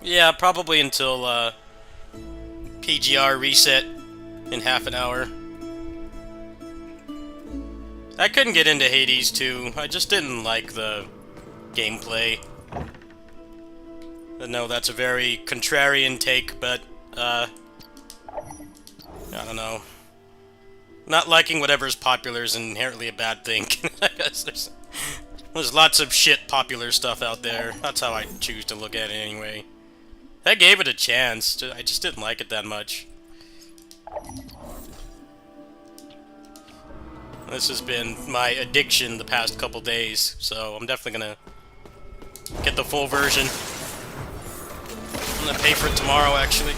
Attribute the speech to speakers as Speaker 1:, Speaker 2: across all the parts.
Speaker 1: Yeah, probably until PGR reset in half an hour. I couldn't get into Hades 2. I just didn't like the gameplay. I know that's a very contrarian take, but I don't know. Not liking whatever's popular is inherently a bad thing. I guess there's lots of shit popular stuff out there. That's how I choose to look at it anyway. I gave it a chance. I just didn't like it that much. This has been my addiction the past couple days, so I'm definitely gonna get the full version. I'm gonna pay for it tomorrow, actually.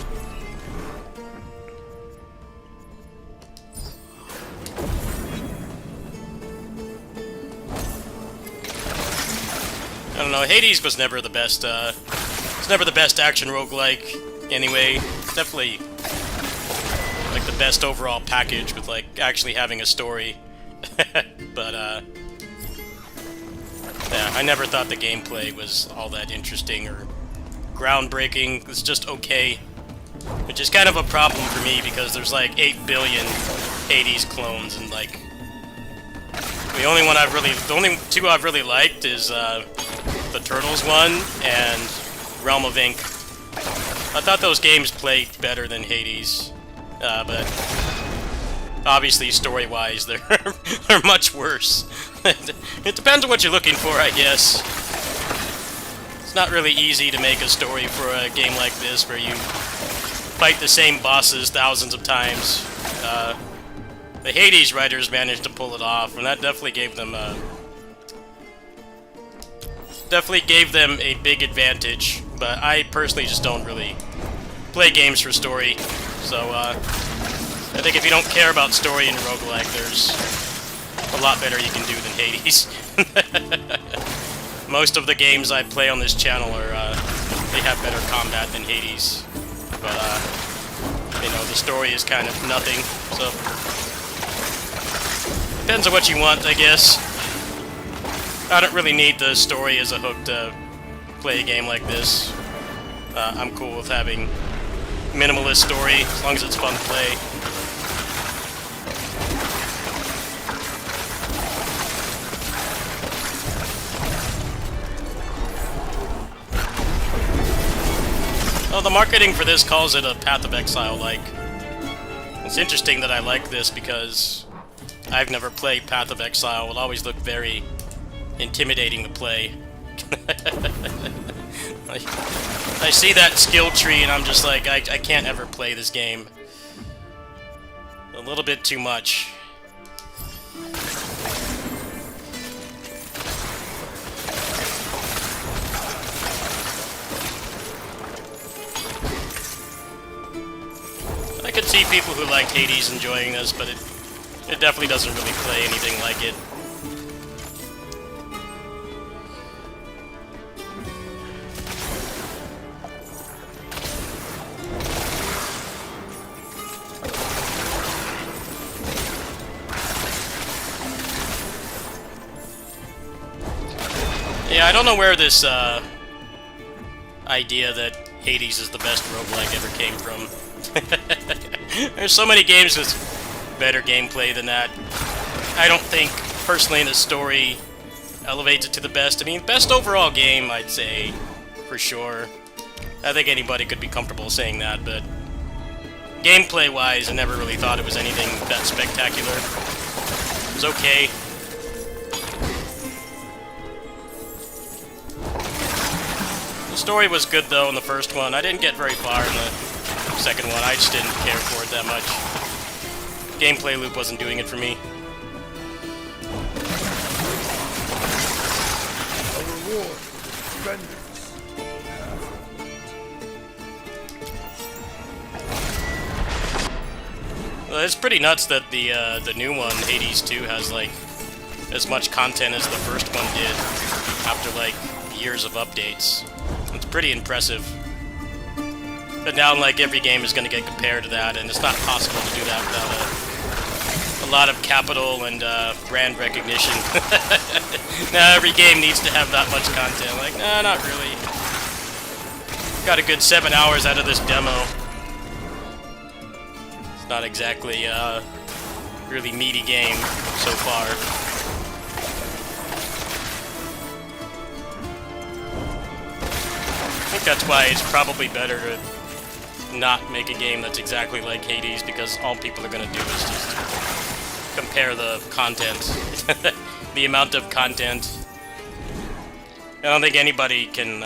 Speaker 1: I don't know, Hades was never the best, it's never the best action roguelike, anyway. It's definitely, like, the best overall package with, like, actually having a story. But, yeah, I never thought the gameplay was all that interesting or groundbreaking. It's just okay. Which is kind of a problem for me, because there's, like, 8 billion Hades clones, and, like, the only two I've really liked is, the Turtles one and Realm of Ink. I thought those games played better than Hades, but obviously story-wise they're much worse. It depends on what you're looking for, I guess. It's not really easy to make a story for a game like this where you fight the same bosses thousands of times. The Hades writers managed to pull it off, and that definitely gave them a big advantage. But I personally just don't really play games for story, so I think if you don't care about story in roguelike, there's a lot better you can do than Hades. Most of the games I play on this channel are they have better combat than Hades, but you know, the story is kind of nothing. So depends on what you want, I guess. I don't really need the story as a hook to play a game like this. I'm cool with having minimalist story, as long as it's fun to play. Oh, the marketing for this calls it a Path of Exile-like. It's interesting that I like this because I've never played Path of Exile. It always looked very intimidating to play. I see that skill tree and I'm just like, I can't ever play this game. A little bit too much. I could see people who liked Hades enjoying this, but it definitely doesn't really play anything like it. Yeah, I don't know where this idea that Hades is the best roguelike ever came from. There's so many games with better gameplay than that. I don't think, personally, the story elevates it to the best. I mean, best overall game, I'd say, for sure. I think anybody could be comfortable saying that, but gameplay-wise, I never really thought it was anything that spectacular. It was okay. The story was good, though, in the first one. I didn't get very far in the second one. I just didn't care for it that much. Gameplay loop wasn't doing it for me.
Speaker 2: A reward for vengeance.
Speaker 1: Well, it's pretty nuts that the new one, Hades 2, has like as much content as the first one did after like years of updates. It's pretty impressive. But now, like, every game is going to get compared to that, and it's not possible to do that without a lot of capital and brand recognition. Now every game needs to have that much content. Like, nah, not really. got a good 7 hours out of this demo. It's not exactly a really meaty game so far. I think that's why it's probably better to not make a game that's exactly like Hades, because all people are going to do is just compare the content. The amount of content. I don't think anybody can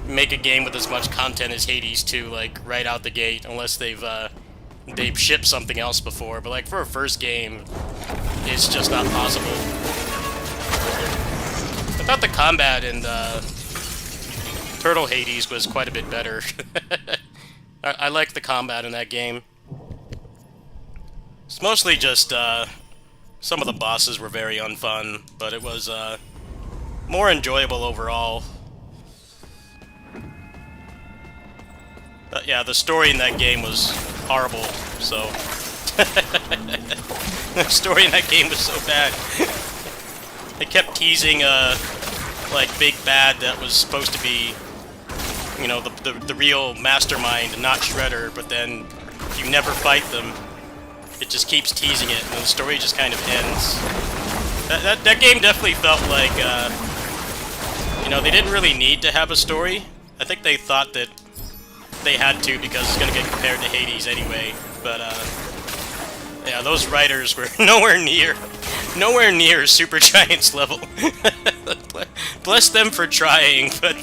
Speaker 1: make a game with as much content as Hades 2, like, right out the gate, unless they've shipped something else before. But, like, for a first game, it's just not possible. I thought the combat in Turtle Hades was quite a bit better. I like the combat in that game. It's mostly just, some of the bosses were very unfun, but it was, more enjoyable overall. But yeah, the story in that game was horrible, so... The story in that game was so bad. They kept teasing, like, big bad that was supposed to be, you know, the real mastermind, not Shredder, but then you never fight them. It just keeps teasing it, and the story just kind of ends. That game definitely felt like, you know, they didn't really need to have a story. I think they thought that they had to because it's going to get compared to Hades anyway. But, yeah, those writers were nowhere near Supergiant's level. Bless them for trying, but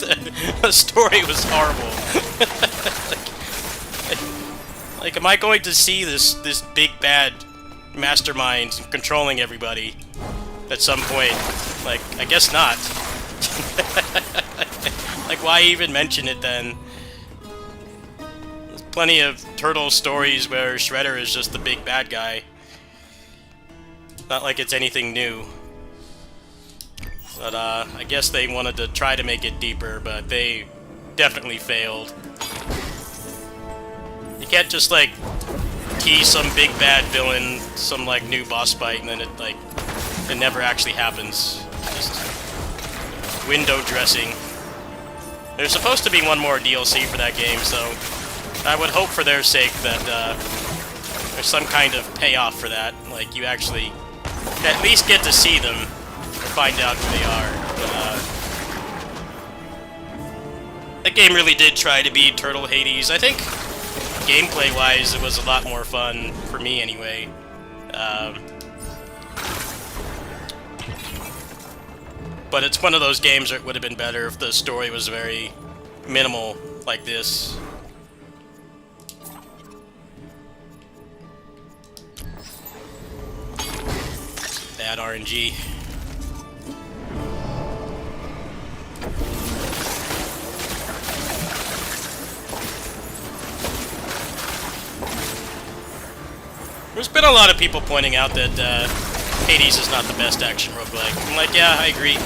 Speaker 1: the story was horrible. Like, am I going to see this big bad mastermind controlling everybody at some point? Like, I guess not. Like, why even mention it then? There's plenty of Turtle stories where Shredder is just the big bad guy. Not like it's anything new. But, I guess they wanted to try to make it deeper, but they definitely failed. You can't just, like, tease some big bad villain, some, like, new boss fight, and then it, like, it never actually happens. Just window dressing. There's supposed to be one more DLC for that game, so I would hope for their sake that, there's some kind of payoff for that. Like, you actually at least get to see them, or find out who they are. But, that game really did try to be Turtle Hades. I think gameplay-wise, it was a lot more fun, for me anyway. But it's one of those games where it would have been better if the story was very minimal, like this. Bad RNG. There's been a lot of people pointing out that Hades is not the best action roguelike. I'm like, yeah, I agree.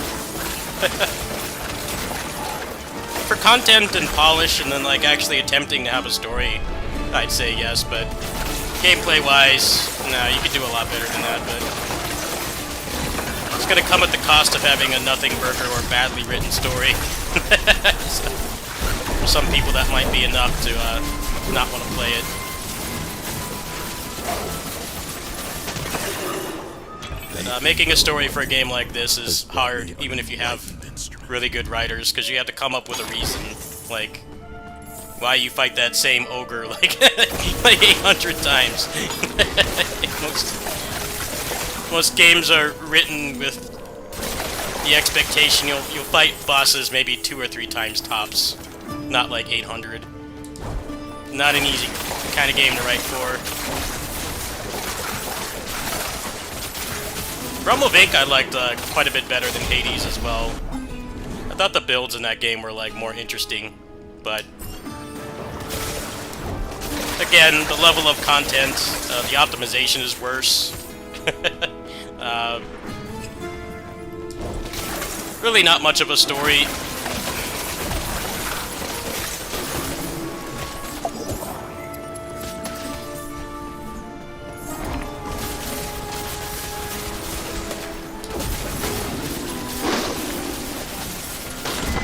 Speaker 1: For content and polish and then like actually attempting to have a story, I'd say yes, but gameplay-wise, no, you could do a lot better than that, but it's gonna come at the cost of having a nothing burger or badly written story. So, for some people that might be enough to not want to play it. But, making a story for a game like this is hard, even if you have really good writers, because you have to come up with a reason, like why you fight that same ogre like like 800 times. Most games are written with the expectation you'll fight bosses maybe 2 or 3 times tops, not like 800. Not an easy kind of game to write for. Realm of Ink I liked quite a bit better than Hades as well. I thought the builds in that game were like more interesting, but again, the level of content, the optimization is worse. Really not much of a story.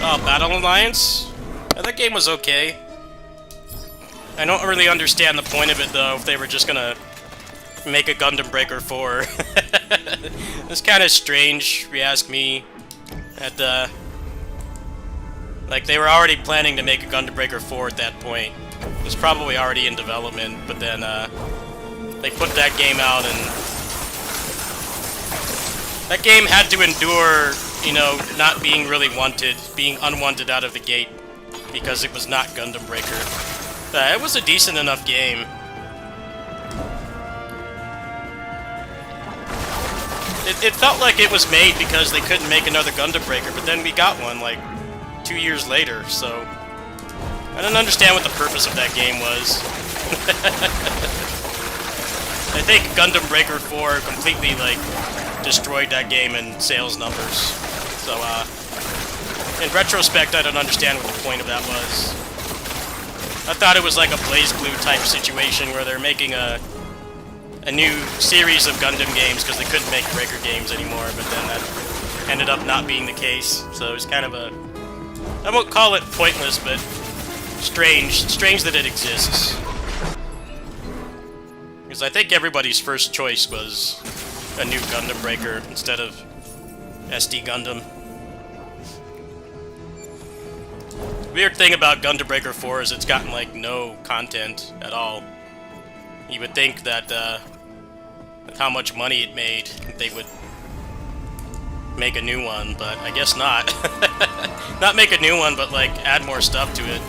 Speaker 1: Oh, Battle Alliance? Yeah, that game was okay. I don't really understand the point of it, though, if they were just gonna make a Gundam Breaker 4. It's kind of strange, if you ask me. Like, they were already planning to make a Gundam Breaker 4 at that point. It was probably already in development, but then, they put that game out, and that game had to endure, you know, not being really wanted, being unwanted out of the gate, because it was not Gundam Breaker. It was a decent enough game. It felt like it was made because they couldn't make another Gundam Breaker, but then we got one, like, 2 years later, so I don't understand what the purpose of that game was. I think Gundam Breaker 4 completely, like, destroyed that game in sales numbers. So, in retrospect, I don't understand what the point of that was. I thought it was like a BlazBlue type situation where they're making a new series of Gundam games because they couldn't make Breaker games anymore, but then that ended up not being the case. So it's kind of a... I won't call it pointless, but strange. Strange that it exists. Because I think everybody's first choice was a new Gundam Breaker instead of SD Gundam. Weird thing about Gundam Breaker 4 is it's gotten, like, no content at all. You would think that, with how much money it made, they would make a new one, but I guess not. Not make a new one, but, like, add more stuff to it.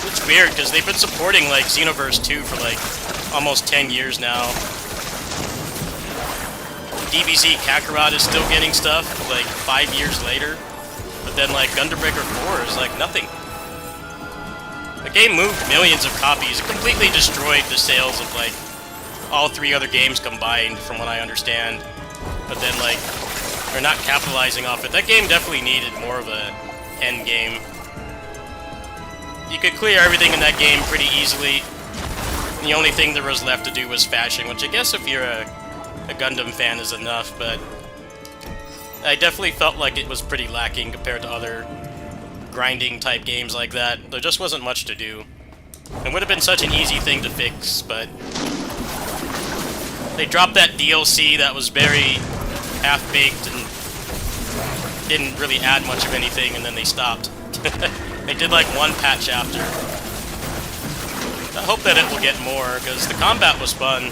Speaker 1: It's weird, because they've been supporting, like, Xenoverse 2 for, like, almost 10 years now. DBZ Kakarot is still getting stuff, like, 5 years later. But then, like, Gundam Breaker 4 is, like, nothing. The game moved millions of copies. It completely destroyed the sales of, like, all 3 other games combined, from what I understand. But then, like, they're not capitalizing off it. That game definitely needed more of a end game. You could clear everything in that game pretty easily. The only thing there was left to do was fashion, which I guess if you're a Gundam fan is enough, but I definitely felt like it was pretty lacking compared to other grinding type games like that. There just wasn't much to do. It would have been such an easy thing to fix, but they dropped that DLC that was very half-baked and didn't really add much of anything, and then they stopped. They did like one patch after. I hope that it will get more, because the combat was fun.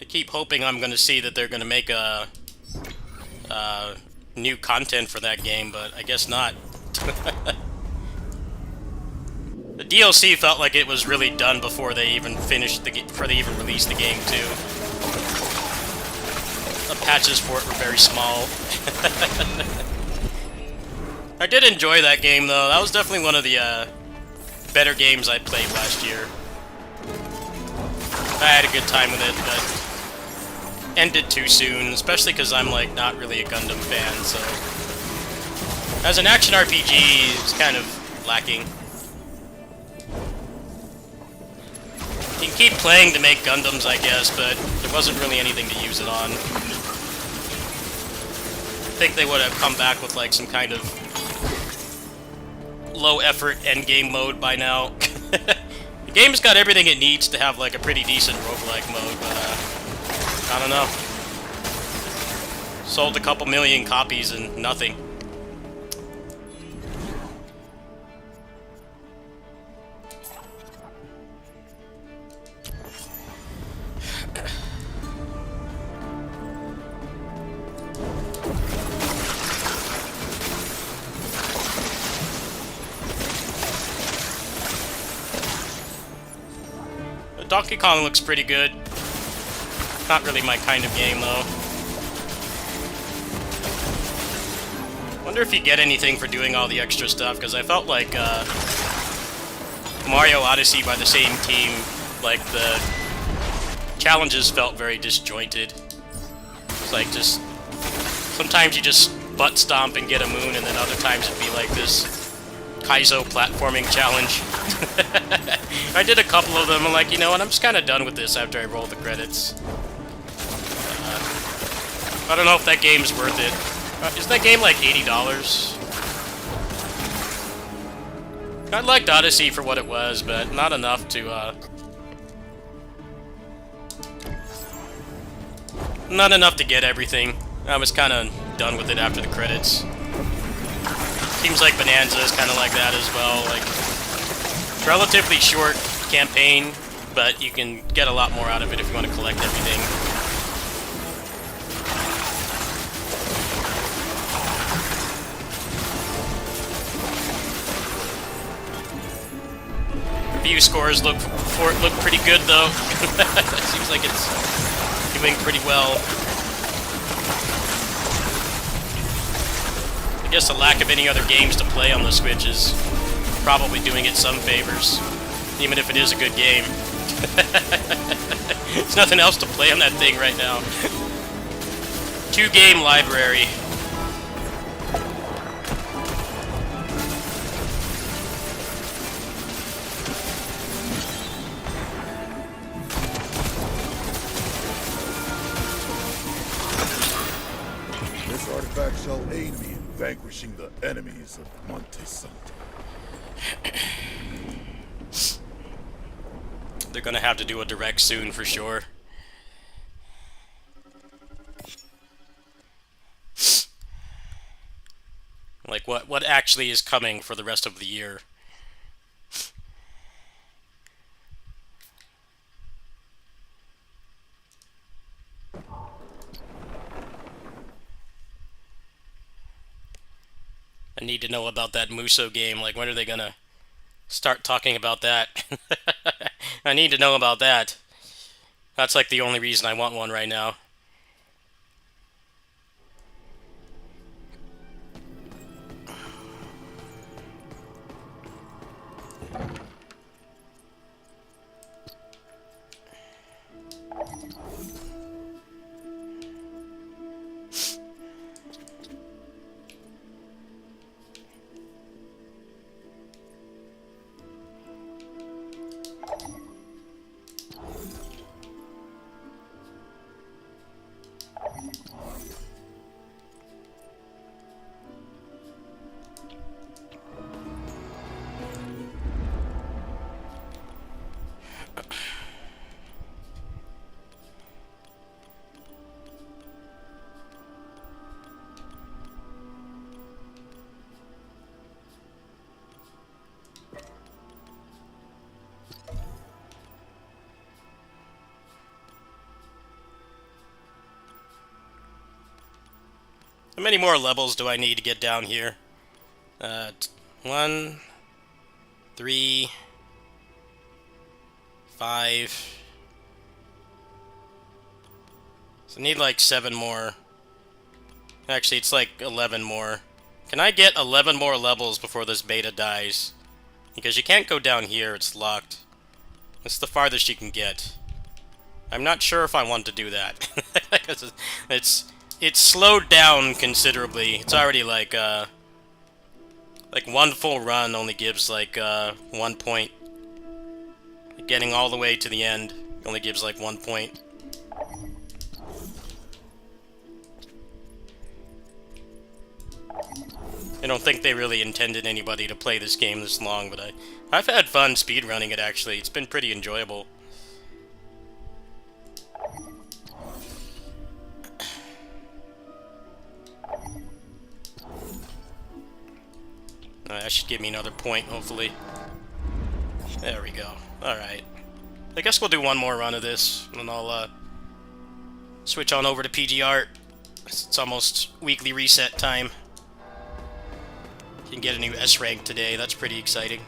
Speaker 1: I keep hoping I'm going to see that they're going to make a new content for that game, but I guess not. The DLC felt like it was really done before they even finished before they even released the game too. The patches for it were very small. I did enjoy that game though. That was definitely one of the better games I played last year. I had a good time with it, but ended too soon, especially because I'm like not really a Gundam fan, so as an action RPG, it's kind of lacking. You can keep playing to make Gundams, I guess, but there wasn't really anything to use it on. I think they would have come back with like some kind of low-effort endgame mode by now. The game's got everything it needs to have like a pretty decent roguelike mode, but I don't know. Sold a couple million copies and nothing. Donkey Kong looks pretty good. Not really my kind of game, though. Wonder if you get anything for doing all the extra stuff, because I felt like Mario Odyssey by the same team, like the challenges felt very disjointed. It's like just Sometimes you just butt stomp and get a moon, and then other times it'd be like this Kaizo platforming challenge. I did a couple of them, and like, you know what, I'm just kind of done with this after I roll the credits. I don't know if that game's worth it. Isn't that game like $80? I liked Odyssey for what it was, but not enough to, not enough to get everything. I was kind of done with it after the credits. Seems like Bonanza is kind of like that as well. Like, relatively short campaign, but you can get a lot more out of it if you want to collect everything. View scores look pretty good though. Seems like it's doing pretty well. I guess the lack of any other games to play on the Switch is probably doing it some favors, even if it is a good game. There's nothing else to play on that thing right now. 2-game library.
Speaker 2: This artifact shall aid me in vanquishing the enemies of Monte Santo.
Speaker 1: They're gonna have to do a direct soon for sure. Like, what actually is coming for the rest of the year? I need to know about that Muso game. Like, when are they gonna start talking about that? I need to know about that. That's like the only reason I want one right now. How many more levels do I need to get down here? 1, 3, 5. So I need like 7 more. Actually, it's like 11 more. Can I get 11 more levels before this beta dies? Because you can't go down here, it's locked. It's the farthest you can get. I'm not sure if I want to do that. Because it's slowed down considerably. It's already like one full run only gives like 1 point. Getting all the way to the end only gives like 1 point. I don't think they really intended anybody to play this game this long, but I've had fun speedrunning it actually. It's been pretty enjoyable. That should give me another point, hopefully. There we go. Alright. I guess we'll do one more run of this, and I'll switch on over to PG Art. It's almost weekly reset time. You can get a new S rank today, that's pretty exciting.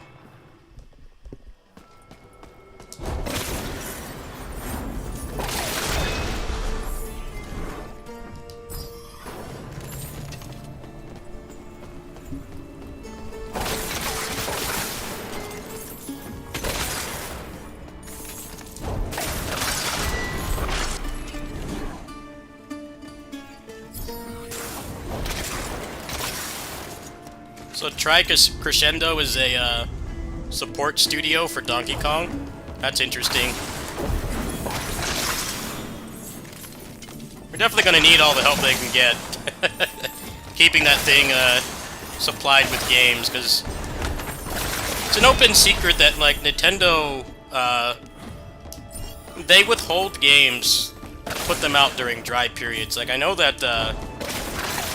Speaker 1: So Crescendo is a support studio for Donkey Kong. That's interesting. We're definitely going to need all the help they can get. Keeping that thing supplied with games, because it's an open secret that, like, Nintendo, they withhold games, put them out during dry periods. Like, I know that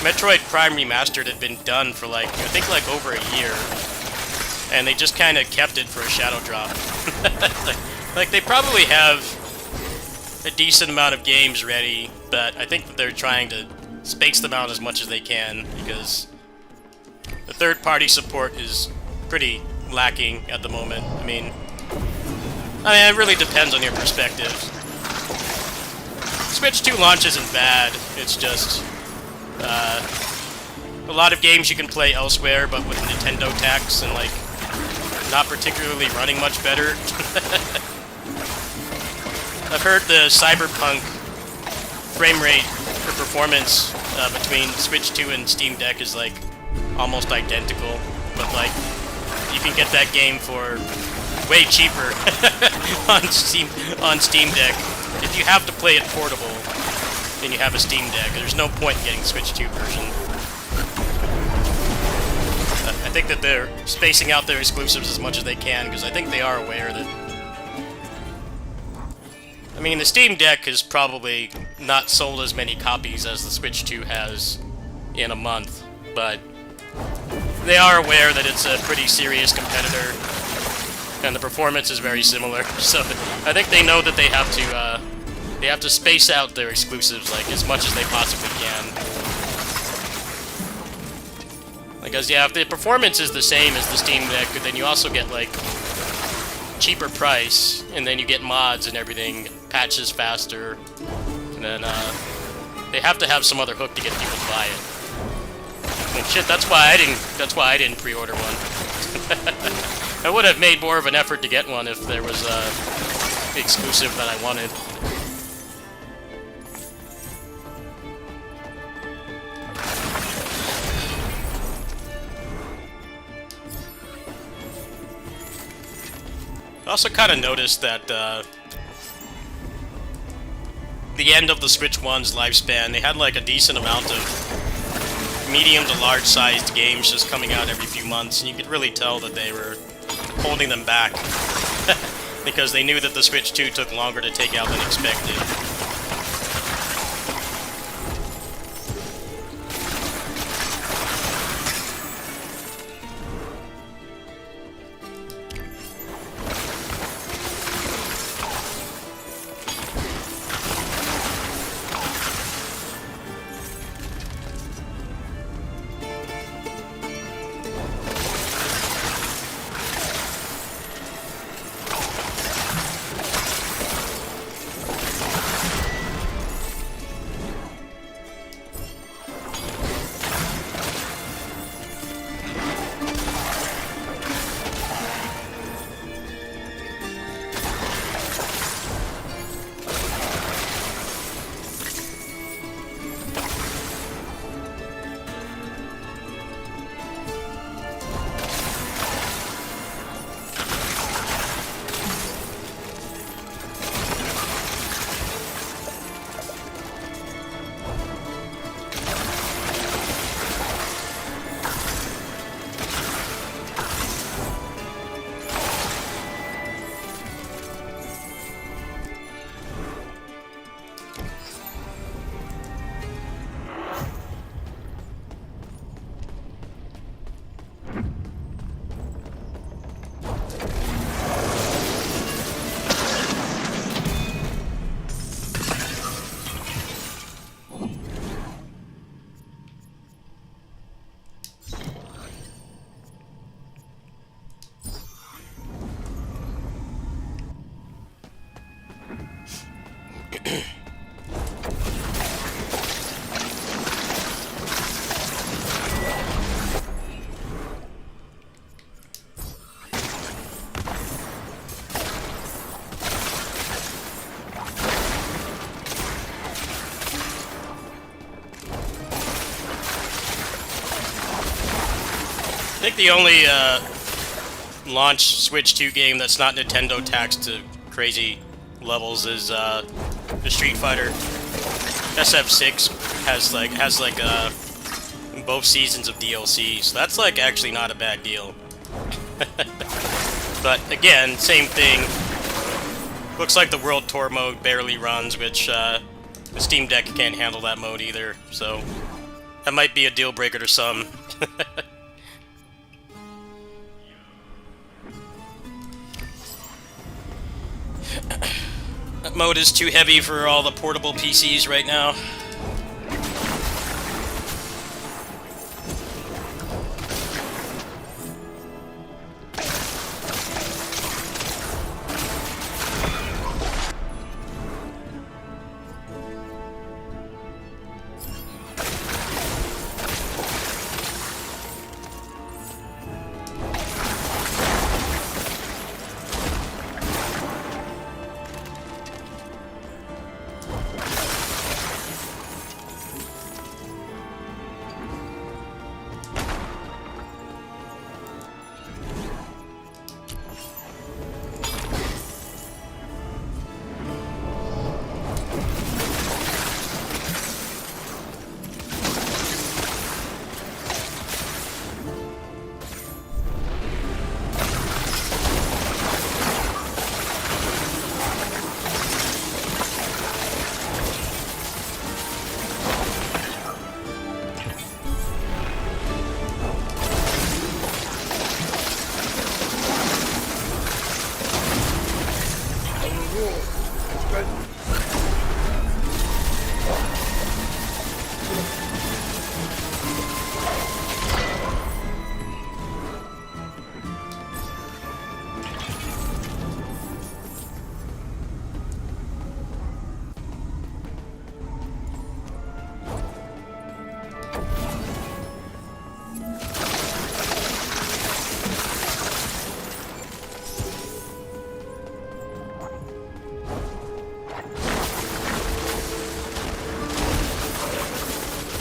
Speaker 1: Metroid Prime Remastered had been done for, like, I think, like, over a year, and they just kind of kept it for a shadow drop. like, they probably have a decent amount of games ready, but I think that they're trying to space them out as much as they can, because the third-party support is pretty lacking at the moment. I mean, it really depends on your perspective. Switch 2 launch isn't bad, it's just a lot of games you can play elsewhere, but with Nintendo tax and, like, not particularly running much better. I've heard the Cyberpunk frame rate for performance between Switch 2 and Steam Deck is, like, almost identical, but, like, you can get that game for way cheaper on Steam Deck. If you have to play it portable, then you have a Steam Deck. There's no point in getting the Switch 2 version. I think that they're spacing out their exclusives as much as they can, because I think they are aware that... I mean, the Steam Deck has probably not sold as many copies as the Switch 2 has in a month, but they are aware that it's a pretty serious competitor, and the performance is very similar. So I think they know that they have to space out their exclusives, like, as much as they possibly can. Because, yeah, if the performance is the same as the Steam Deck, then you also get, like, cheaper price, and then you get mods and everything, patches faster, and then they have to have some other hook to get people to buy it. And shit, that's why I didn't pre-order one. I would have made more of an effort to get one if there was the exclusive that I wanted. I also kind of noticed that the end of the Switch 1's lifespan, they had, like, a decent amount of medium to large-sized games just coming out every few months, and you could really tell that they were holding them back because they knew that the Switch 2 took longer to take out than expected. think the only launch Switch 2 game that's not Nintendo taxed to crazy levels is the Street Fighter. SF6 has both seasons of DLC, so that's like actually not a bad deal. But again, same thing. Looks like the World Tour mode barely runs, which the Steam Deck can't handle that mode either, so that might be a deal breaker to some. That mode is too heavy for all the portable PCs right now.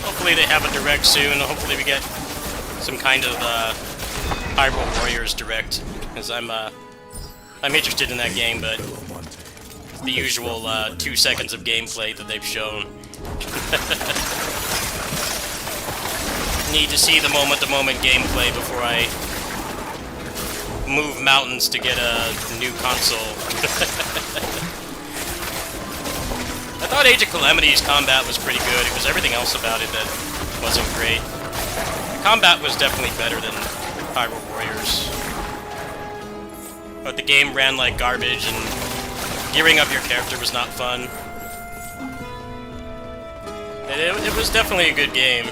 Speaker 1: Hopefully they have a direct soon. Hopefully we get some kind of Hyrule Warriors direct, because I'm interested in that game, but the usual 2 seconds of gameplay that they've shown. Need to see the moment-to-moment gameplay before I move mountains to get a new console. I thought Age of Calamity's combat was pretty good. It was everything else about it that wasn't great. The combat was definitely better than Hyrule Warriors. But the game ran like garbage, and gearing up your character was not fun. It was definitely a good game.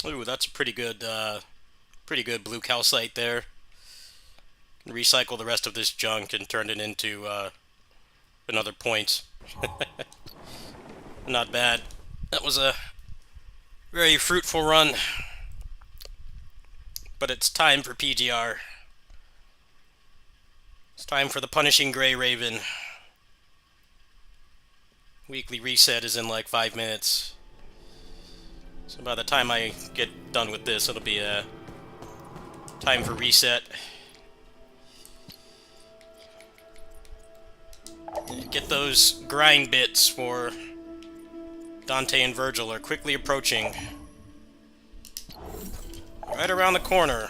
Speaker 1: Ooh, that's a pretty good blue calcite there. Can recycle the rest of this junk and turn it into another point. Not bad. That was a very fruitful run. But it's time for PGR. It's time for the Punishing Gray Raven. Weekly reset is in like 5 minutes. So by the time I get done with this, it'll be time for reset. Get those grind bits for Dante and Virgil are quickly approaching. Right around the corner.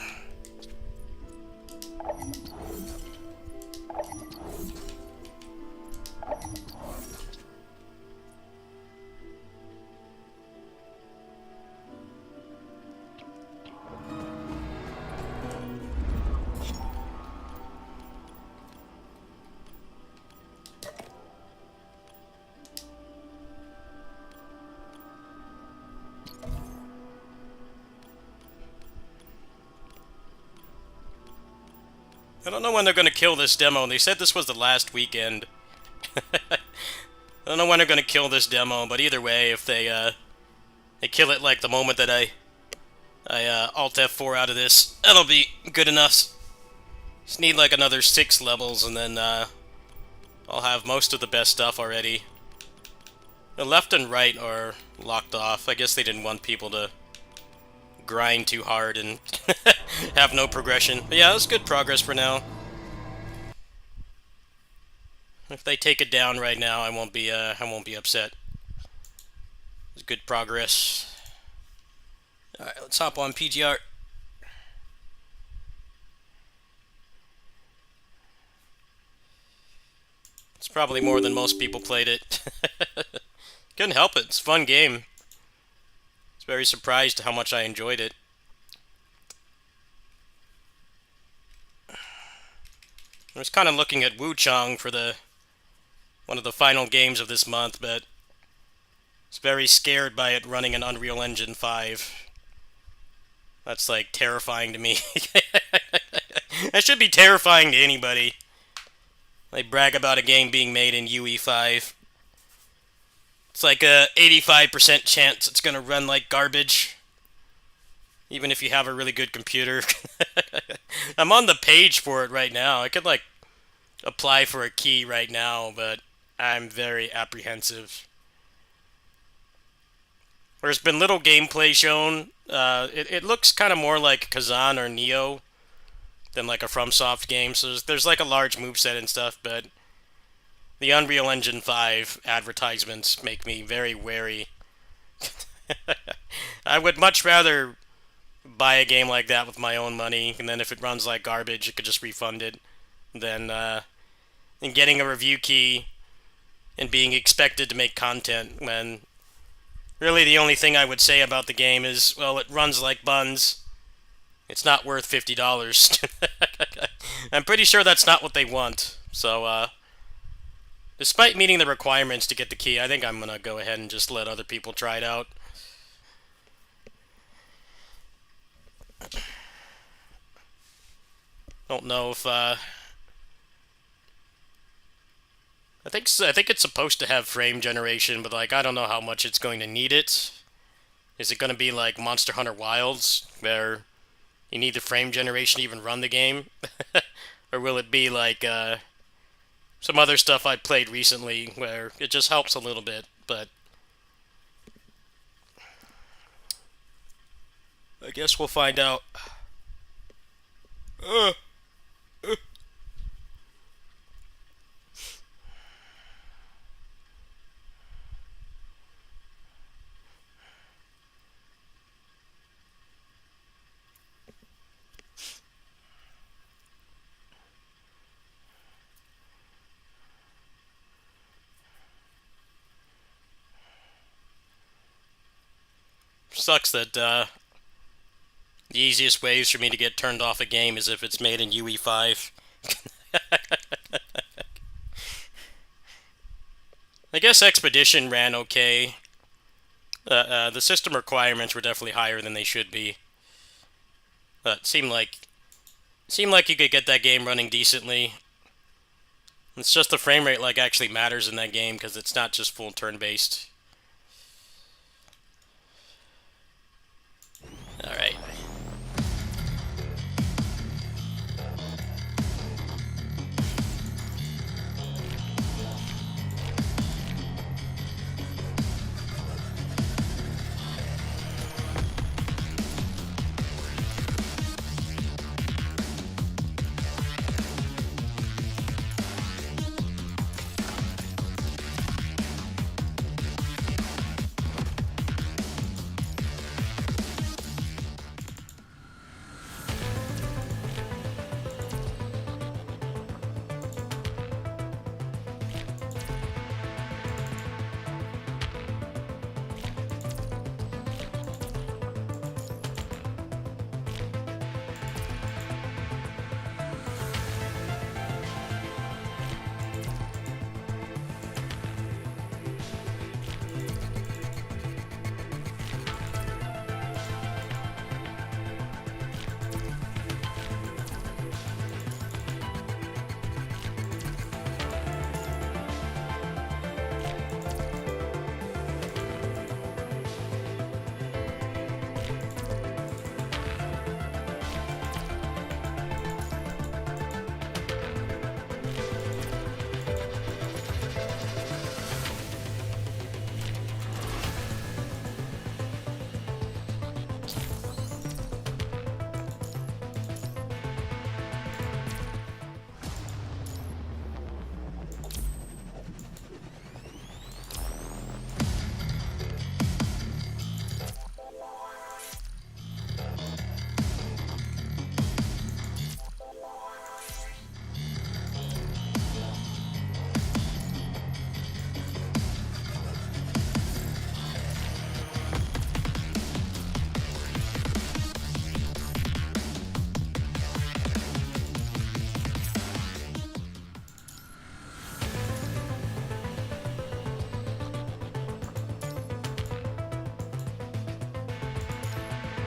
Speaker 1: I don't know when they're going to kill this demo. They said this was the last weekend. I don't know when they're going to kill this demo, but either way, if they kill it like the moment that I Alt F4 out of this, that'll be good enough. Just need like another 6 levels, and then I'll have most of the best stuff already. The left and right are locked off. I guess they didn't want people to grind too hard and have no progression. But yeah, that's good progress for now. If they take it down right now, I won't be upset. It's good progress. All right, let's hop on PGR. It's probably more than most people played it. Couldn't help it. It's a fun game. Very surprised how much I enjoyed it. I was kind of looking at Wuchang for one of the final games of this month, but I was very scared by it running an Unreal Engine 5. That's like terrifying to me. That should be terrifying to anybody. They brag about a game being made in UE5. It's like a 85% chance it's gonna run like garbage, even if you have a really good computer. I'm on the page for it right now. I could like apply for a key right now, but I'm very apprehensive. There's been little gameplay shown, It looks kind of more like Kazan or Neo than like a FromSoft game. So there's like a large moveset and stuff, but the Unreal Engine 5 advertisements make me very wary. I would much rather buy a game like that with my own money, and then if it runs like garbage, I could just refund it, than getting a review key and being expected to make content when really the only thing I would say about the game is, well, it runs like buns. It's not worth $50. I'm pretty sure that's not what they want. So, despite meeting the requirements to get the key, I think I'm gonna go ahead and just let other people try it out. Don't know if I think it's supposed to have frame generation, but like I don't know how much it's going to need it. Is it going to be like Monster Hunter Wilds, where you need the frame generation to even run the game, or will it be like some other stuff I played recently, where it just helps a little bit? But I guess we'll find out. Uh, Sucks that the easiest ways for me to get turned off a game is if it's made in UE5. I guess Expedition ran okay. The system requirements were definitely higher than they should be. But it seemed like you could get that game running decently. It's just the frame rate like actually matters in that game because it's not just full turn-based. All right.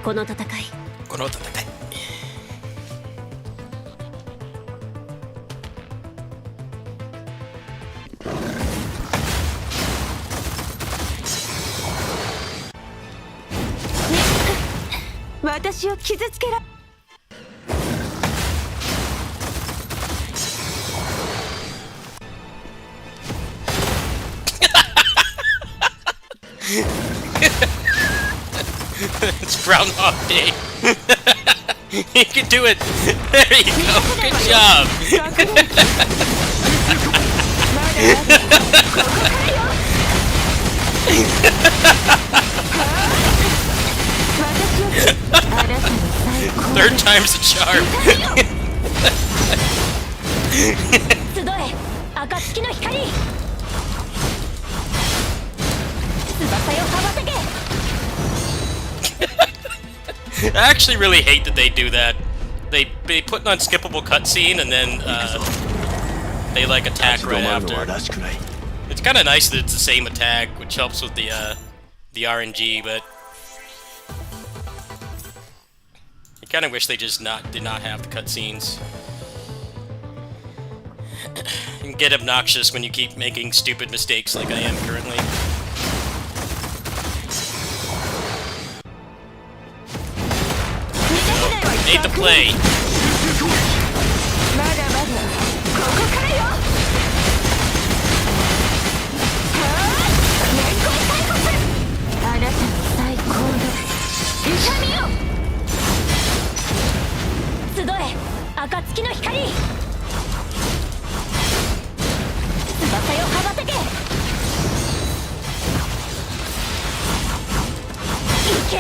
Speaker 3: この戦い
Speaker 1: この戦い。
Speaker 3: 私を傷つけら
Speaker 1: It's Groundhog Day. You can do it. There you go. Good job. Third time's the charm.
Speaker 3: 集え暁の光翼よ羽ばたけ
Speaker 1: I actually really hate that they do that. They put an unskippable cutscene and then they like attack right after. It's kind of nice that it's the same attack, which helps with the RNG, but I kind of wish they just did not have the cutscenes. It can get obnoxious when you keep making stupid mistakes like I am currently. Made the play.
Speaker 3: まだまだここからよ年功最骨あなたの最高の痛みよ集え暁の光翼よ羽ばたけ行け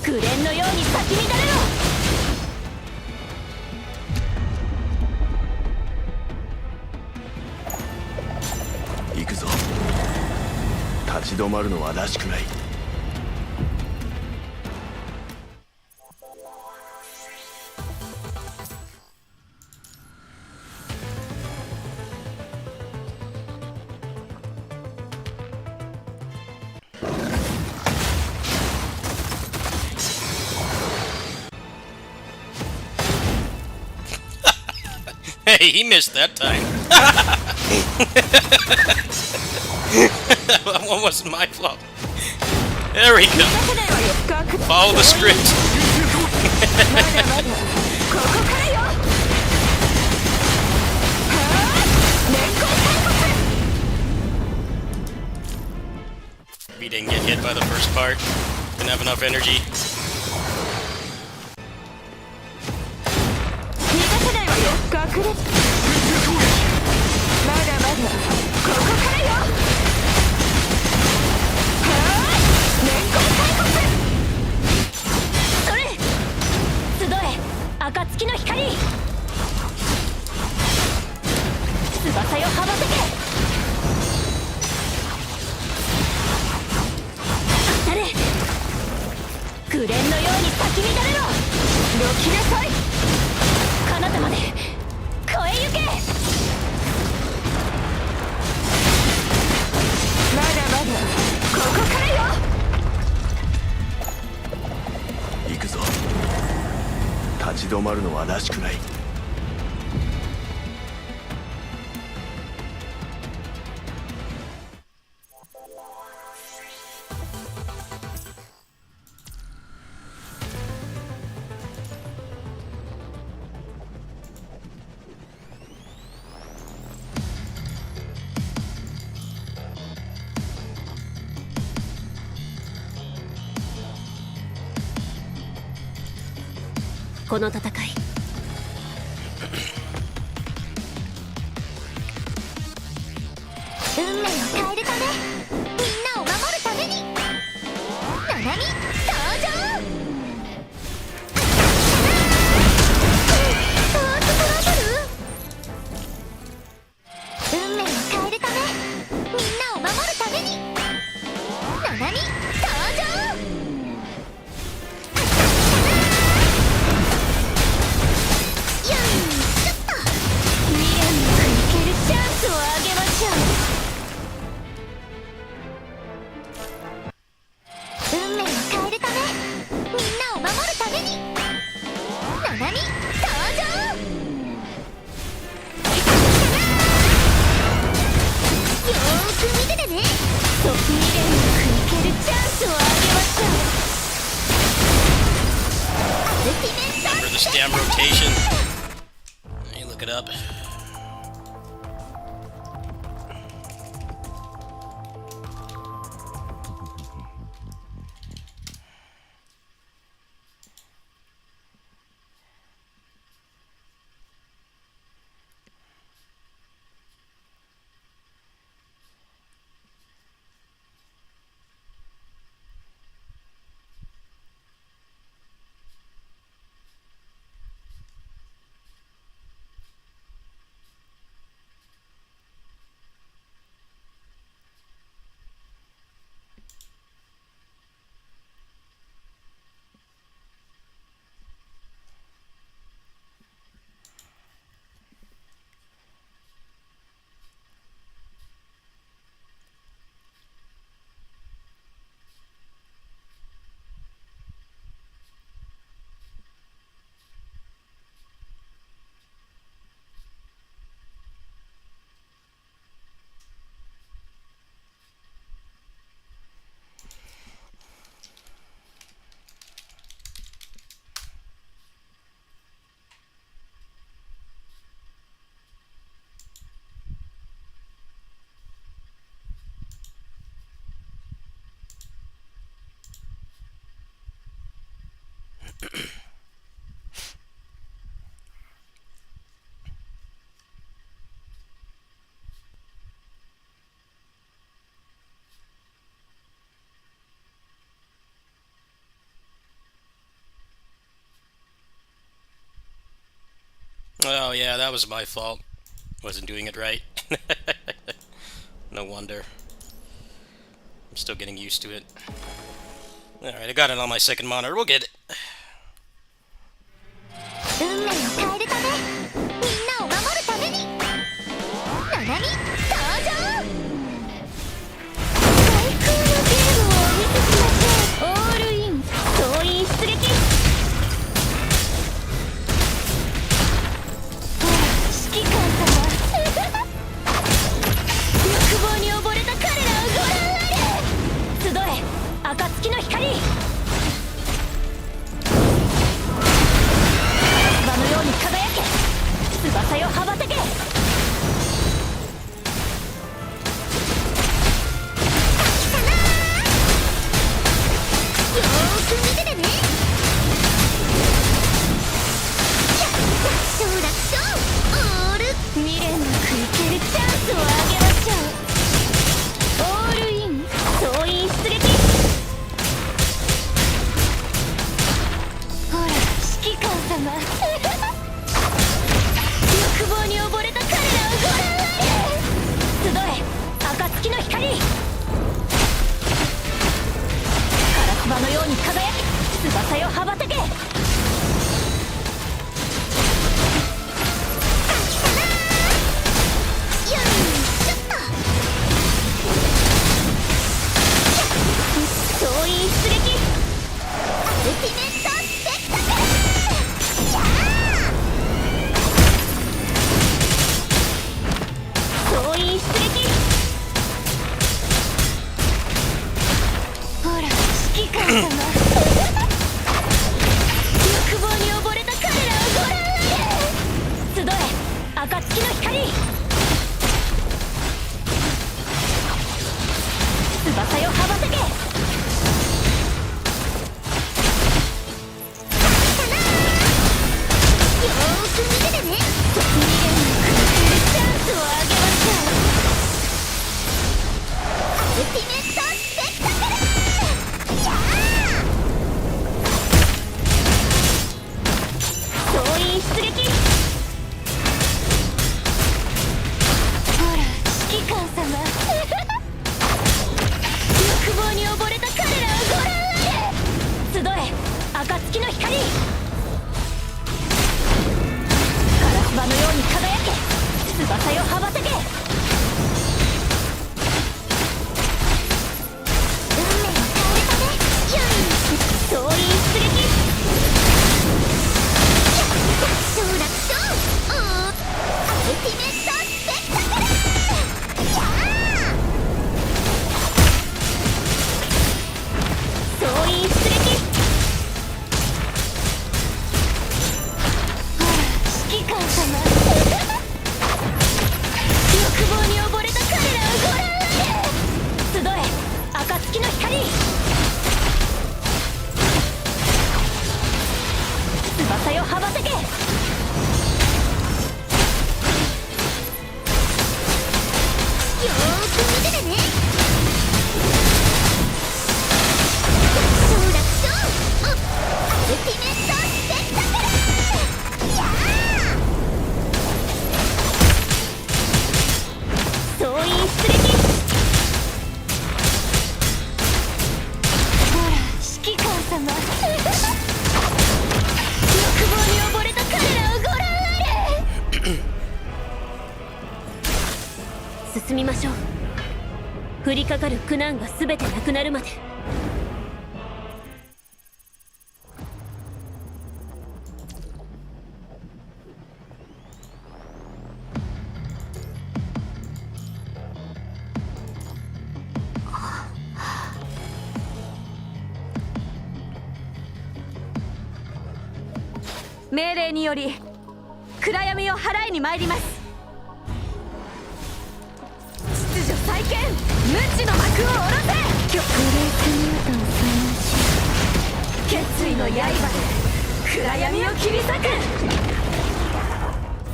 Speaker 3: 紅蓮のように咲き乱れろ
Speaker 4: 行くぞ立ち止まるのはらしくない
Speaker 1: Hey, he missed that time. That one wasn't my fault. There we go. Follow the script.
Speaker 3: まだまだここからよ年功最骨
Speaker 1: We didn't get hit by the first part. Didn't have enough energy.
Speaker 3: 隠れまだまだここからよ年功最骨それ集え暁の光翼よ羽ばたけ当たれ紅蓮のように咲き乱れろどきなさい彼方まで越え行けまだまだここからよ
Speaker 4: 行くぞ立ち止まるのはらしくない
Speaker 3: この戦い運命を変えるためみんなを守るためにナナミ登場フォーストラブル運命を変えるためみんなを守るためにナナミ登場チャンスをあげましょう運命を変えるためみんなを守るためにナナミ登場よーく見ててね未練なくいけるチャンスをあげましょうアルティメント
Speaker 1: For the stem rotation. Let me look it up. Oh yeah, that was my fault. Wasn't doing it right. No wonder. I'm still getting used to it. Alright, I got it on my second monitor. We'll get it.
Speaker 3: 運命を変えるため、みんなを守るために、ナナミ登場。最高のゲームをお見せしましょう。オールイン総員出撃。ほら指揮官様欲望に溺れた彼らをご覧あれ。集え暁の光。場のように輝け。翼よ羽ばたけ。よーく見ててね。楽勝楽勝オール。未練なくいけるチャンスをあげましょう。オールイン総員出撃。ほら指揮官様欲望に溺れた彼らをご覧あれ。集え暁の光。カラスバのように輝け。翼よ羽ばたけ。よいしょっと。総員出撃。アルティメットスペクタクル。やあ総員出撃。ほら指揮官様欲望に溺れた彼らをご覧あれ。集え暁の光。翼よ羽ばたけ。よーく見ててね。未練のくるチャンスをあげましょう。アルティメットスペクタクル。やあ総員出撃。ほら指揮官様欲望に溺れた彼らをご覧あれ。集え暁の光。カラスバのように輝け。翼よ羽ばたけ。運命を変えるため、総員出撃。楽勝楽勝オーアルティメットスペクタクル。やあ総員出撃。ほら指揮官様欲望に溺れた彼らをご覧あれ。集え暁の光。翼よ羽ばたけ。よーく見ててね。楽勝楽勝アルティメットスペクタクル。やあ総員出撃。ほら指揮官様欲望に溺れた彼らをご覧あれ。進みましょう。降りかかる苦難が全てなくなるまで。命令により暗闇を払いに参ります。秩序再建、無知の幕を下ろせ。決意の刃で暗闇を切り裂く。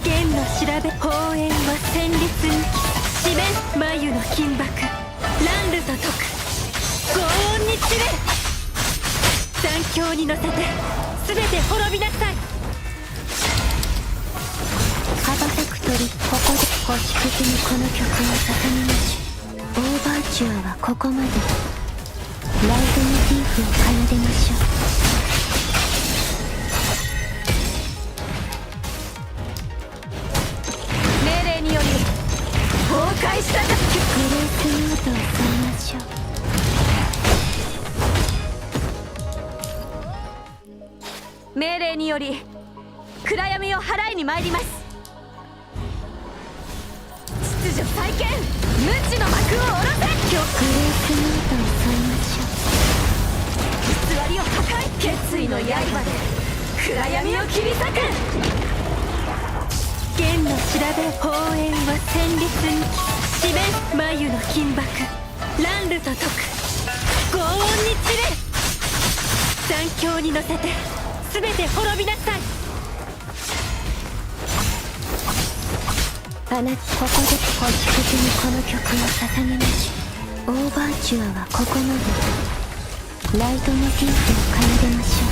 Speaker 3: 剣の調べ砲煙は戦慄に四面眉の金箔乱流と解く轟音に散れ。残響に乗せて全て滅びなさい。ここで星屑にこの曲を捧げましょう。オーバーチュアはここまで。ライトモチーフを奏でましょう。命令により崩壊したがグレースノートを添えましょう。命令により暗闇を払いに参ります。秩序再建、無知の幕を下ろせ。グレースノートを添えましょう。偽りを破壊、決意の刃で暗闇を切り裂く。剣の調べ砲炎は戦慄に四面眉の金箔ランルと解く轟音に散れ。残響に乗せて全て滅びなさい。ここで星屑にこの曲を捧げましょう。オーバーチュアはここまで。ライトモチーフを奏でましょう。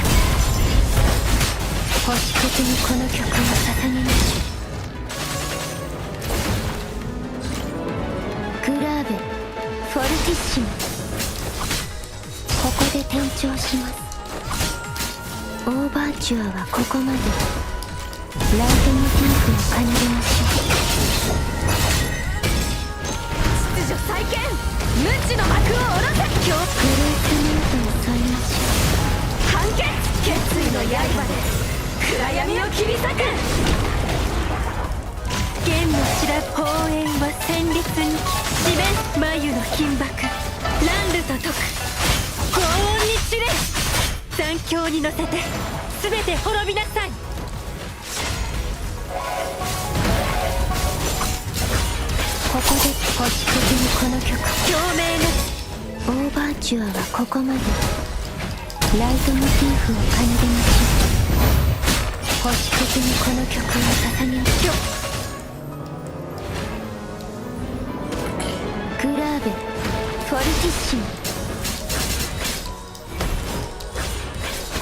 Speaker 3: 星屑にこの曲を捧げましょう。グラーベフォルティッシモ。ここで転調します。オーバーチュアはここまで。ライトモチーフを奏でましょう。秩序再建、無知の幕を下ろせ。今日グレースノートを添えましょう。判決、決意の刃で暗闇を切り裂く。剣の砲炎は戦慄に四面眉の金箔ランルと解く轟音に散れ。残響に乗せて全て滅びなさい。ここで星屑にこの曲共鳴の。オーバーチュアはここまで。ライトモチーフを奏でましょう。星屑にこの曲を捧げましょう。グラーベフォルティッシモ。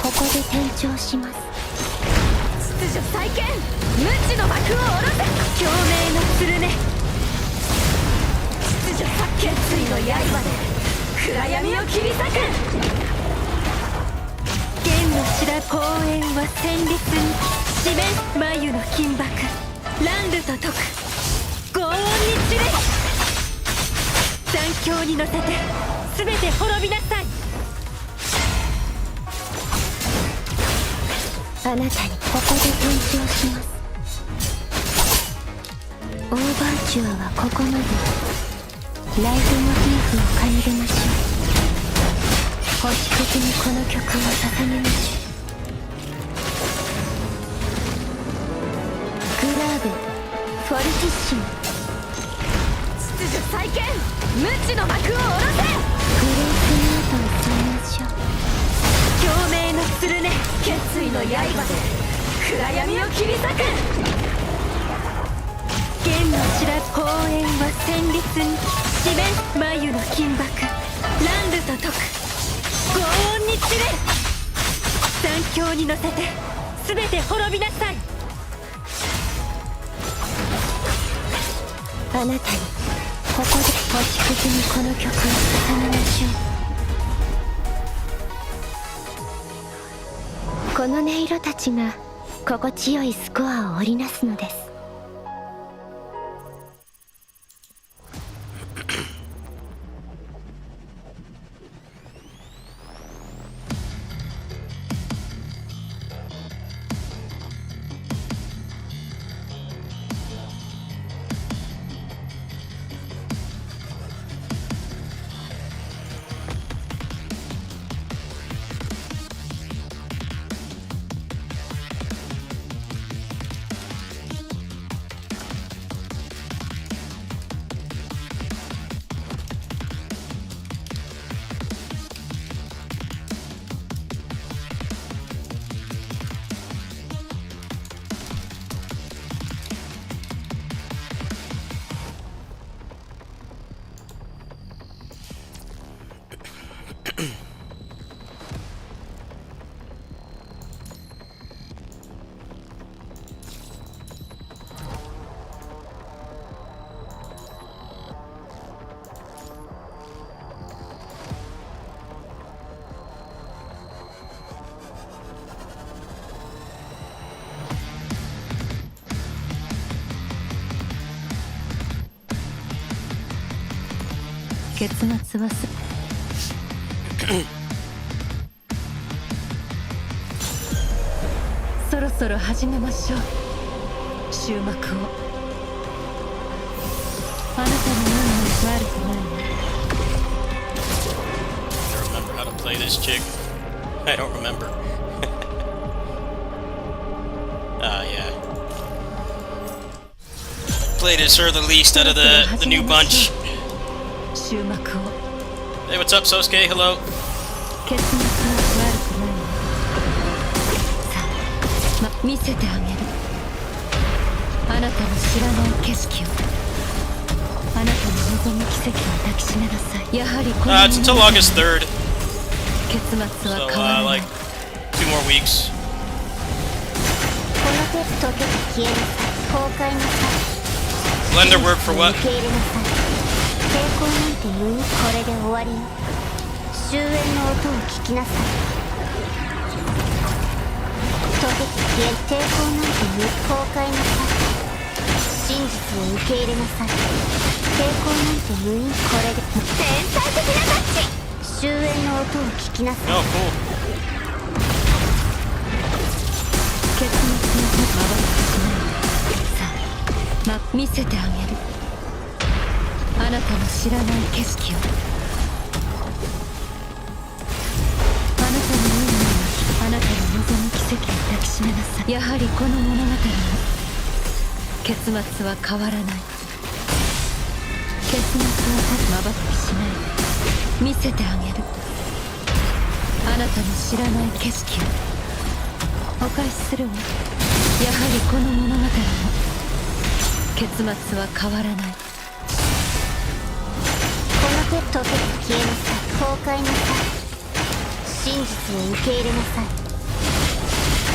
Speaker 3: ここで転調します。秩序再建、無知の幕を下ろせ。共鳴のスルネ。秩序決意の刃で暗闇を切り裂く。剣の砲炎は戦慄に四面眉の金箔ランルと解く轟音に散れ。残響に乗せて全て滅びなさい。あなたにここで転調します。オーバーチュアはここまで。ライトモチーフを奏でましょう。星屑にこの曲を捧げましょう。グラーベフォルティッシモ。秩序再建、無知の幕を下ろせ。グレースノートを添えましょう。共鳴のスルネ、決意の刃で暗闇を切り裂く。剣の砲炎は戦慄に四面眉の金箔ランルと解く轟音に散れ。残響に乗せて全て滅びなさい。あなたにここで星屑にこの曲を捧げましょう。この音色たちが心地よいスコアを織りなすのです。結末はそろそろ始めましょう。終幕を。あなたの運も悪くないわ。
Speaker 1: I don't remember how to play this chick. I don't remember. Yeah. Played as her the least out of the new bunch.
Speaker 3: 終幕を。
Speaker 1: Hey, what's up, Sosuke? Hello.
Speaker 3: 結末は悪くないわ。さあ、見せてあげる。あなたの知らない景色を。あなたの望む奇跡を抱きしめなさい。やはりこの
Speaker 1: It's until August 3rd,
Speaker 3: 結末は
Speaker 1: so
Speaker 3: 変わらない。
Speaker 1: like 2 more weeks.
Speaker 3: この手溶けて消えなさい。崩壊なさい。
Speaker 1: Blender work for what?
Speaker 3: 受け入れなさい。抵抗なんて無意。これで終わりよ。終焉の音を聞きなさい。溶けて消え。抵抗なんて無意。崩壊なさい。真実を受け入れなさい。抵抗なんて無意。これで天才的なタッチ。終焉の音を聞きなさい。
Speaker 1: Oh, cool.
Speaker 3: 結末のまばたきしない。さあ、見せてあげる。あなたの知らない景色を。あなたの運命はあなたの望む奇跡を抱きしめなさい。やはりこの物語の結末は変わらない。結末はまばたきしない。見せてあげる。あなたの知らない景色を。お返しするわ。やはりこの物語の結末は変わらない。この手溶けて消えなさい。崩壊なさい。真実を受け入れなさい。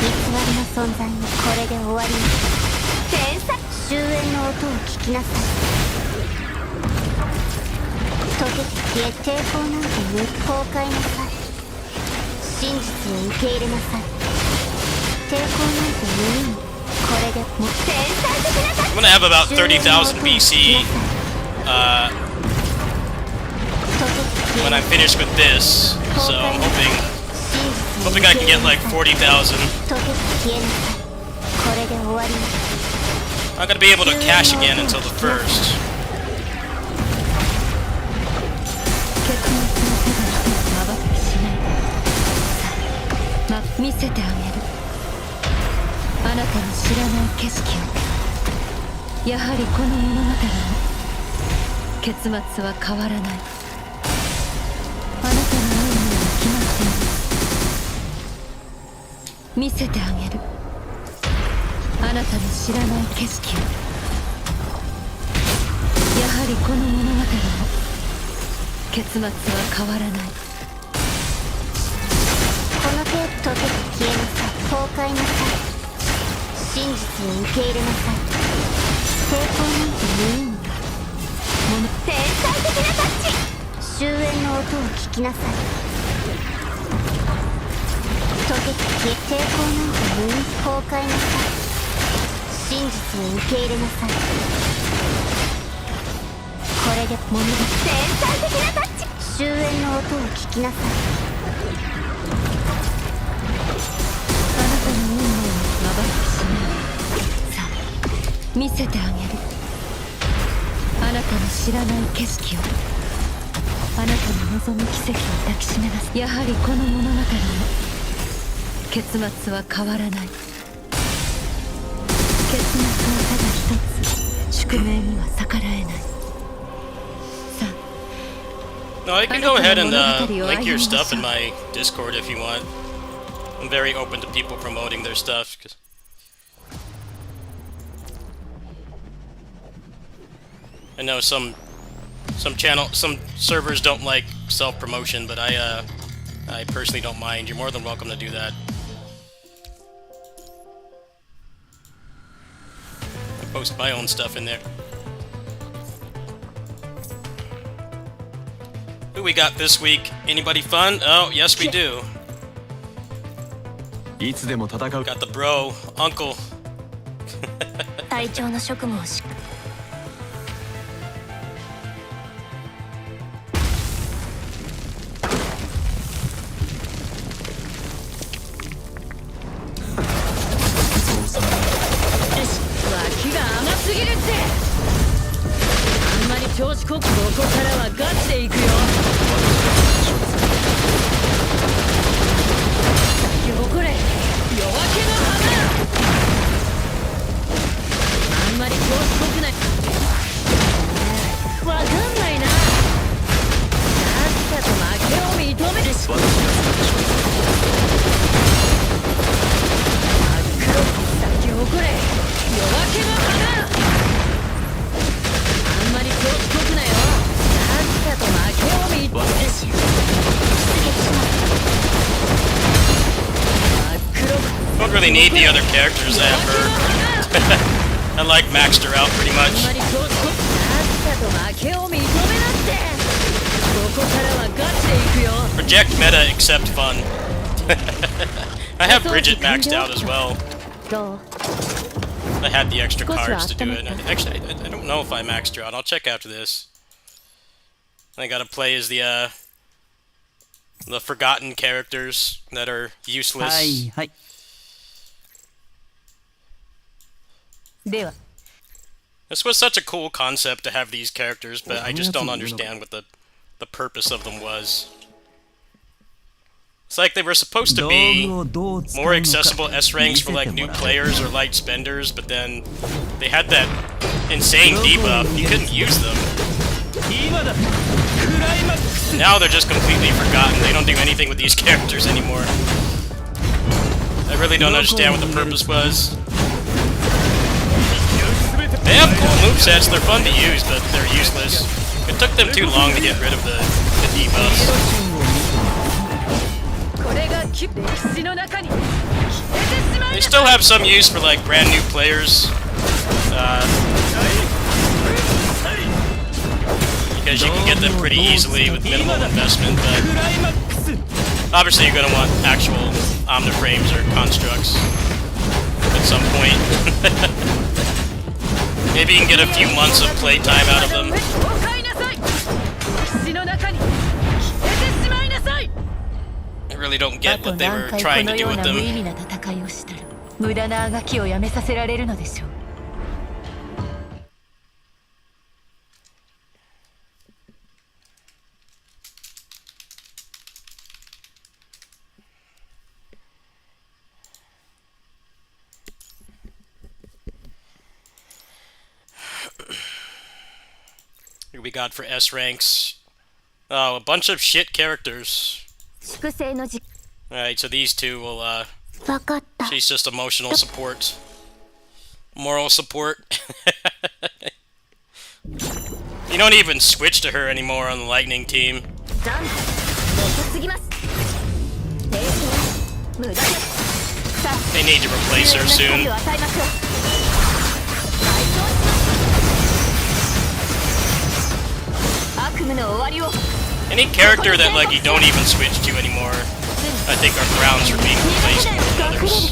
Speaker 3: 偽りの存在もこれで終わりよ。天才。終焉の音を聞きなさい。溶けて消え。抵抗なんて無。崩壊なさい。真実を受け入れなさい。抵抗なんて無意味。これでも天才的なタッチ。
Speaker 1: I'm gonna have about 30,000 BC when I'm finished with this, so I'm hoping I can get like 40,000.
Speaker 3: 溶けて消えなさい。これで終わりよ。
Speaker 1: I'm gonna be able to cash again until the 1st.
Speaker 3: 結末の手が一つまばたきしないで。さあ、見せてあげる。あなたの知らない景色を。やはりこの物語の結末は変わらない。あなたの運命は決まっている。見せてあげる。あなたの知らない景色を。やはりこの物語の結末は変わらない。この手溶けて消えなさい。崩壊なさい。真実を受け入れなさい。抵抗なんて無意味なもの。天才的なタッチ。終焉の音を聞きなさい。溶けて消え。抵抗なんて無意味。崩壊なさい。真実を受け入れなさい。これで物が天才的なタッチ。終焉の音を聞きなさい。あなたの運命はまばたきしない。さあ、見せてあげる。あなたの知らない景色を。あなたの望む奇跡を抱きしめなさい。やはりこの物語の結末は変わらない。結末はただ一つ。宿命には逆らえない。さあ、
Speaker 1: No, I can go ahead and link your stuff in my Discord if you want. I'm very open to people promoting their stuff. I know some servers don't like self-promotion, but I personally don't mind. You're more than welcome to do that. I post my own stuff in there. Who we got this week? Anybody fun? Oh, yes we do.
Speaker 4: いつでも戦う。
Speaker 1: Got the bro, uncle.
Speaker 3: 隊長の職務を
Speaker 5: こからはガチで行くよ。咲き誇れ夜明けの花。あんまり調子こくない。わかんないな。さっさと負けを認めるし。真っ黒咲き誇れ夜明けの花。あんまり調子こくなよ。さっさと負けを認めるし。
Speaker 1: Don't really need the other characters I have her. I like maxed her out pretty
Speaker 5: あんま
Speaker 1: much.
Speaker 5: り調子こくさっさと負けを認めなって。ここからはガチで行くよ。
Speaker 1: Project meta except fun. I have Bridget maxed out as well.
Speaker 3: どう
Speaker 1: I had the extra cards to do it. Actually, I don't know if I maxed her out. I'll check after this. I gotta play as the forgotten characters that are useless.
Speaker 6: はいはい。
Speaker 5: では
Speaker 1: This was such a cool concept to have these characters, but I just don't understand what the purpose of them was. It's like they were supposed to be more accessible S ranks for like new players or light spenders, but then they had that insane debuff. You couldn't use them. Now they're just completely forgotten. They don't do anything with these characters anymore. I really don't understand what the purpose was. They have cool movesets, they're fun to use, but they're useless. It took them too long to get rid of the debuffs.
Speaker 5: これが歴史の中に消えてしま
Speaker 1: They still have some use for like brand new players. Because you can get them pretty easily with minimal investment, but obviously you're gonna want actual Omniframes or constructs at some point. Maybe you can get a few months of playtime out of them.
Speaker 5: 買いなさい。歴史の中に消えてしまいなさい。
Speaker 1: I really don't
Speaker 7: あ
Speaker 1: get
Speaker 7: と
Speaker 1: what they
Speaker 7: 何
Speaker 1: were
Speaker 7: 回こ
Speaker 1: trying
Speaker 7: の
Speaker 1: to
Speaker 7: よ
Speaker 1: do
Speaker 7: う
Speaker 1: with
Speaker 7: な無意
Speaker 1: them.
Speaker 7: 味な戦いをしたら無駄なあがきをやめさせられるのでしょう。
Speaker 1: What we got for S ranks? Oh, a bunch of shit characters.
Speaker 3: 粛清の時
Speaker 1: Alright, so these two will,
Speaker 3: 分かった
Speaker 1: she's just emotional support. Moral support. You don't even switch to her anymore on the Lightning team.
Speaker 3: 残念遅すぎます停止無駄ですさあ
Speaker 1: They need to replace her
Speaker 3: 救援
Speaker 1: soon.
Speaker 3: の光を与えましょう解消します悪夢の終わりを
Speaker 1: Any character that like you don't even switch to anymore, I think are grounds for being replaced more than others.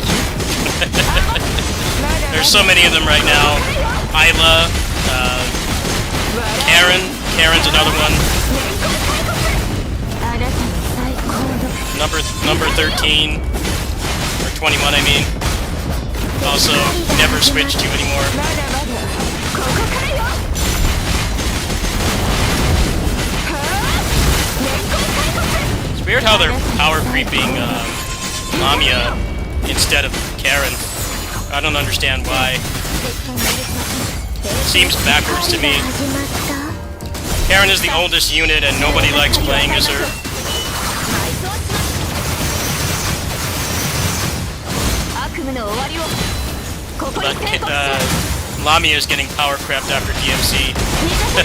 Speaker 1: There's so many of them right now. Isla, Karen. Karen's another one.
Speaker 3: あなたの最高の
Speaker 1: Number 13 or 21, I mean. Also, never switch to anymore.
Speaker 3: まだまだここからよ
Speaker 1: It's weird how they're power creeping Lamia instead of Karen. I don't understand why. Seems backwards to me.
Speaker 3: 始まった
Speaker 1: Karen is the oldest unit and nobody likes playing as her.
Speaker 3: 埋葬します悪夢の終わりをここに
Speaker 1: But
Speaker 3: 宣告する
Speaker 1: Lamia is getting power crept after DMC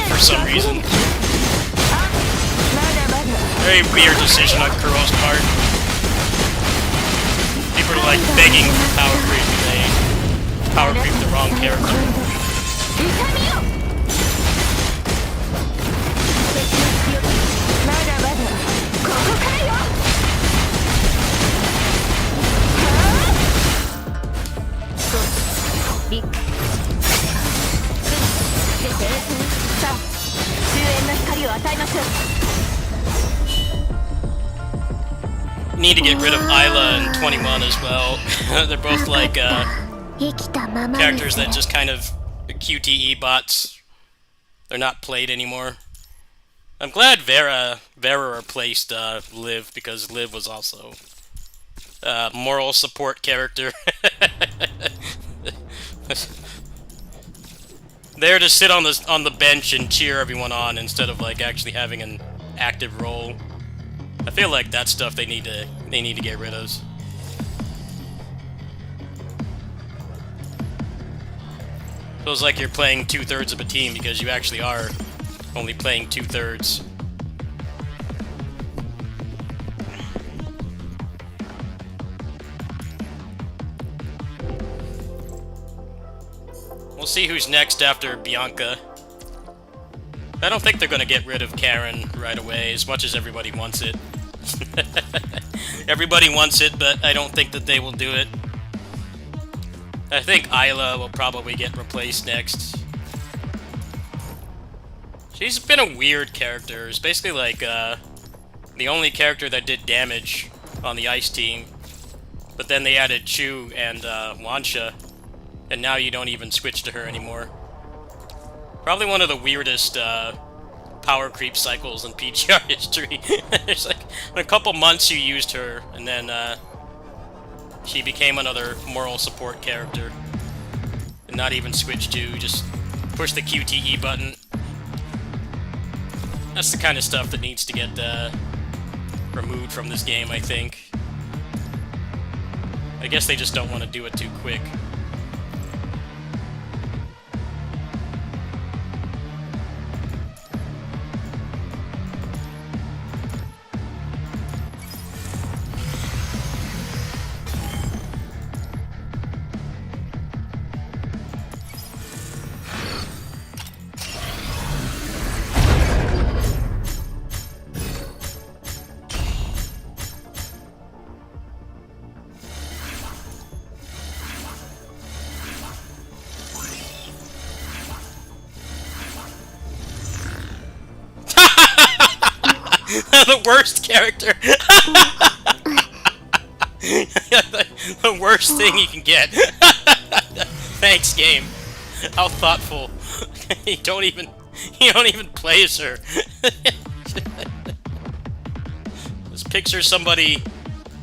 Speaker 1: for some reason.
Speaker 3: まだまだ
Speaker 1: Very weird decision on Kuro's part. People are like begging for power creep and they power creep the wrong character.
Speaker 3: 痛みよ敵の強気まだまだここからよそう理解さあ終焉の光を与えましょう
Speaker 1: Need to get rid of Isla and 21 as well. They're both like
Speaker 3: 生きたままに
Speaker 1: characters that just kind of QTE bots. They're not played anymore. I'm glad Vera replaced Liv, because Liv was also a moral support character. There to sit on the bench and cheer everyone on instead of like actually having an active role. I feel like that stuff they need to get rid of. Feels like you're playing 2/3 of a team because you actually are only playing 2/3. We'll see who's next after Bianca. I don't think they're gonna get rid of Karen right away, as much as everybody wants it. Everybody wants it, but I don't think that they will do it. I think Isla will probably get replaced next. She's been a weird character. It's basically like the only character that did damage on the Ice team. But then they added Chu and Wansha, and now you don't even switch to her anymore. Probably one of the weirdest power creep cycles in PGR history. It's like in a couple months you used her, and then she became another moral support character. And not even switch to, just push the QTE button. That's the kind of stuff that needs to get removed from this game, I think. I guess they just don't want to do it too quick. The worst character. The worst thing you can get. Thanks, game. How thoughtful. You don't even play as her. Just picture somebody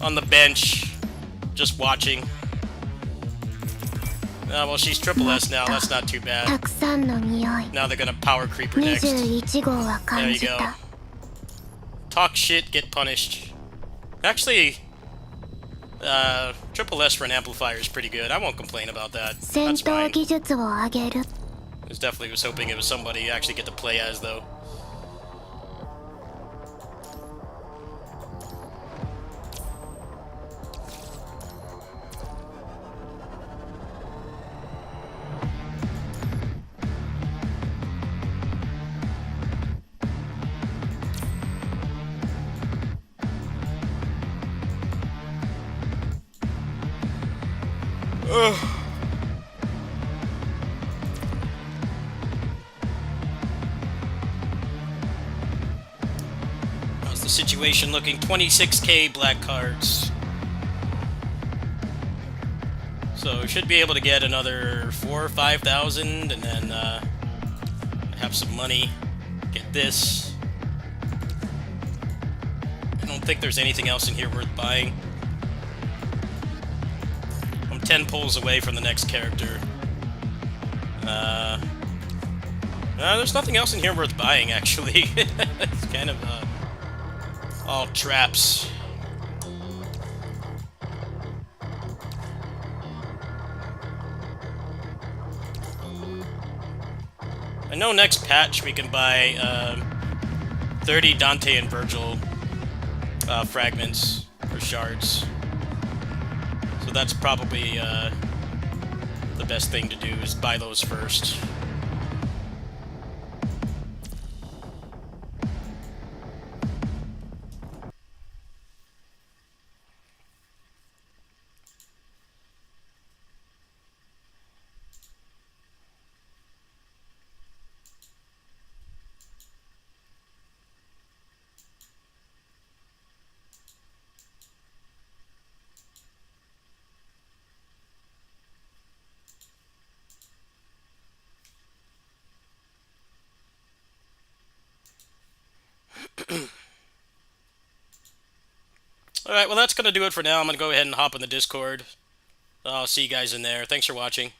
Speaker 1: on the bench, just watching. Well, she's triple S now. That's not too bad.
Speaker 3: たくさんの匂い
Speaker 1: Now they're gonna power creep her next.
Speaker 3: 21号は
Speaker 1: There
Speaker 3: 感
Speaker 1: you
Speaker 3: じ
Speaker 1: go.
Speaker 3: た
Speaker 1: Talk shit, get punished. Actually, triple S for an amplifier is pretty good. I won't complain about that.
Speaker 3: 戦
Speaker 1: That's
Speaker 3: 闘
Speaker 1: fine.
Speaker 3: 技術を上げる
Speaker 1: Definitely was hoping it was somebody you actually get to play as, though. How's the situation looking? 26k black cards. So we should be able to get another 4,000 or 5,000, and then have some money. Get this. I don't think there's anything else in here worth buying. I'm 10 pulls away from the next character. There's nothing else in here worth buying, actually. It's kind of all traps. I know next patch we can buy 30 Dante and Virgil fragments or shards. So that's probably the best thing to do, is buy those first. Alright, well that's going to do it for now. I'm going to go ahead and hop in the Discord. I'll see you guys in there. Thanks for watching.